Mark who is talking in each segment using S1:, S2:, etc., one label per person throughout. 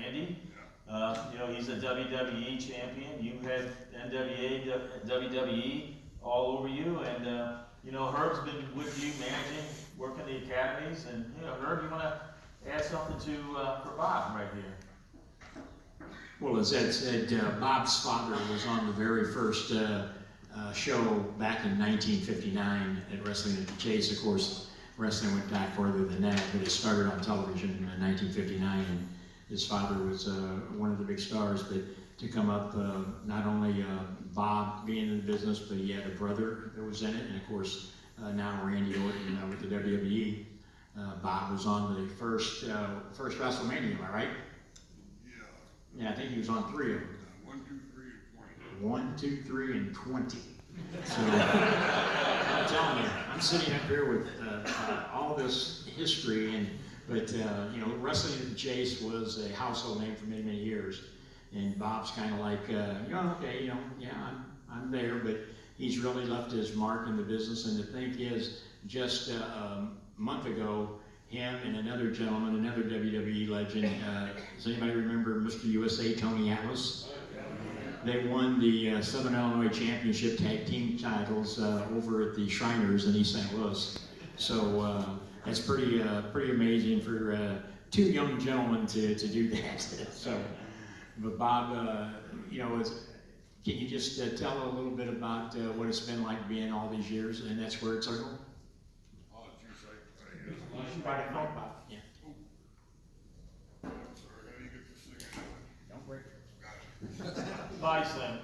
S1: Randy. You know, he's a WWE champion. You had NWA, WWE all over you, and you know, Herb's been with you managing, working the academies, and you know, Herb, you want to add something to for Bob right here?
S2: Well, as Ed said, Bob's father was on the very first show back in 1959 at Wrestling at the Chase. Of course, wrestling went back further than that, but it started on television in 1959, and his father was one of the big stars. But to come up, not only Bob being in the business, but he had a brother that was in it, and of course, now Randy Orton with the WWE. Bob was on the first WrestleMania, am I right? Yeah, I think he was on 3 of them.
S3: 1, 2, 3, and 20.
S2: 1, 2, 3, and 20. So, I'm telling you, I'm sitting up here with all this history, but you know, Wrestling at the Chase was a household name for many, many years. And Bob's kind of like, you know, okay, you know, yeah, I'm there, but he's really left his mark in the business. And the thing is, just a month ago, him and another gentleman, another WWE legend, does anybody remember Mr. USA, Tony Atlas? They won the Southern Illinois Championship Tag Team titles over at the Shriners in East St. Louis. So that's pretty amazing for 2 young gentlemen to do that. So, but Bob, you know, can you just tell a little bit about what it's been like being all these years in that squared circle?
S3: Oh, geez, I
S2: Yeah.
S3: I'm sorry, how do you get this thing in?
S2: Don't break it.
S3: Gotcha.
S1: Bye, Sam.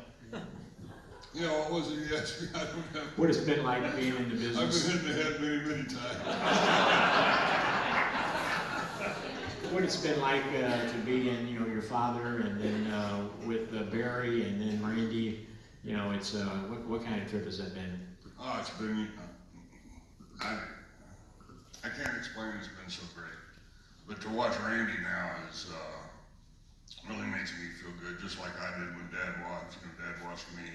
S3: You know, what was it yesterday? I don't have.
S2: What it's been like being in the
S3: I've
S2: business?
S3: been hit in the head many, many times.
S2: What it's been like to be in, you know, your father, and then with Barry, and then Randy. You know, it's what kind of trip has that been?
S3: Oh, it's been, I can't explain, it's been so great. But to watch Randy now is, really makes me feel good, just like I did when Dad watched, you know, Dad watched me,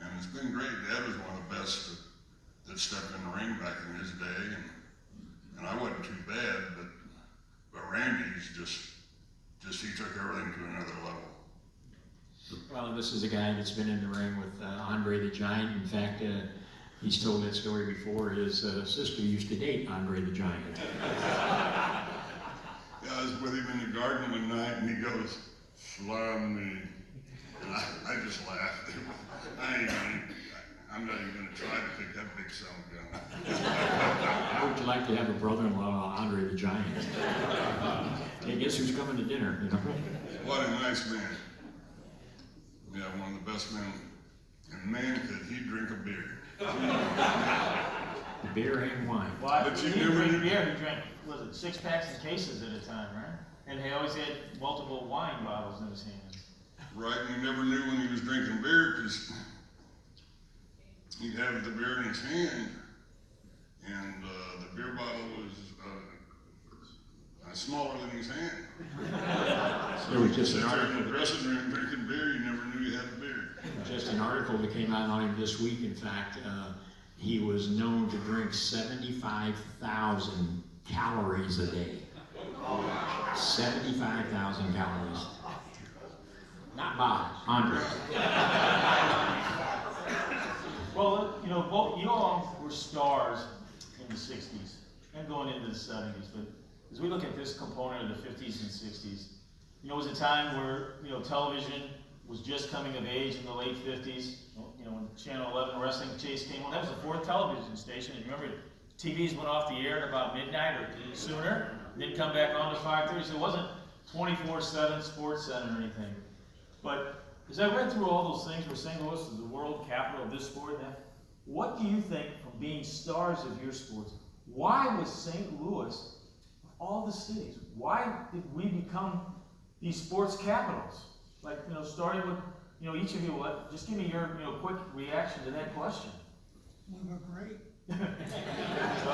S3: and it's been great. Dad was one of the best that stepped in the ring back in his day, and I wasn't too bad, but Randy's just he took everything to another level.
S2: Well, this is a guy that's been in the ring with Andre the Giant. In fact, he's told that story before. His sister used to date Andre the Giant.
S3: Yeah, I was with him in the garden one night, and he goes, "Slime me," and I just laughed. I'm not even going to try to pick that big son of a gun.
S2: How would you like to have a brother-in-law, Andre the Giant? Hey, guess who's coming to dinner? You know?
S3: What a nice man. Yeah, one of the best men. And man, could he drink a beer.
S2: Beer and wine.
S1: Why?
S3: But
S1: He
S3: you
S1: didn't
S3: never
S1: drink
S3: knew-
S1: beer. He drank, was it 6 packs and cases at a time, right? And he always had multiple wine bottles in his hands.
S3: Right, and you never knew when he was drinking beer, because he'd have the beer in his hand, and the beer bottle was smaller than his hand.
S2: There was just an
S3: Sitting there in the
S2: article,
S3: dressing room drinking beer, you never knew you had a beer.
S2: just an article that came out on him this week. In fact, he was known to drink 75,000 calories a day. 75,000 calories. Not Bob, Andre.
S1: Well, you know, both you all were stars in the 60s and going into the 70s, but as we look at this component of the 50s and 60s, you know, it was a time where, you know, television was just coming of age in the late 50s. You know, when Channel 11 Wrestling Chase came on, that was the 4th television station. And remember, TVs went off the air at about midnight or sooner, then come back on to 5:30. So it wasn't 24/7 Sports Center or anything. But as I read through all those things where St. Louis is the world capital of this sport, now, what do you think from being stars of your sports? Why was St. Louis, of all the cities, why did we become these sports capitals? Like, you know, starting with, you know, each of you, just give me your, you know, quick reaction to that question.
S4: We were great.
S1: So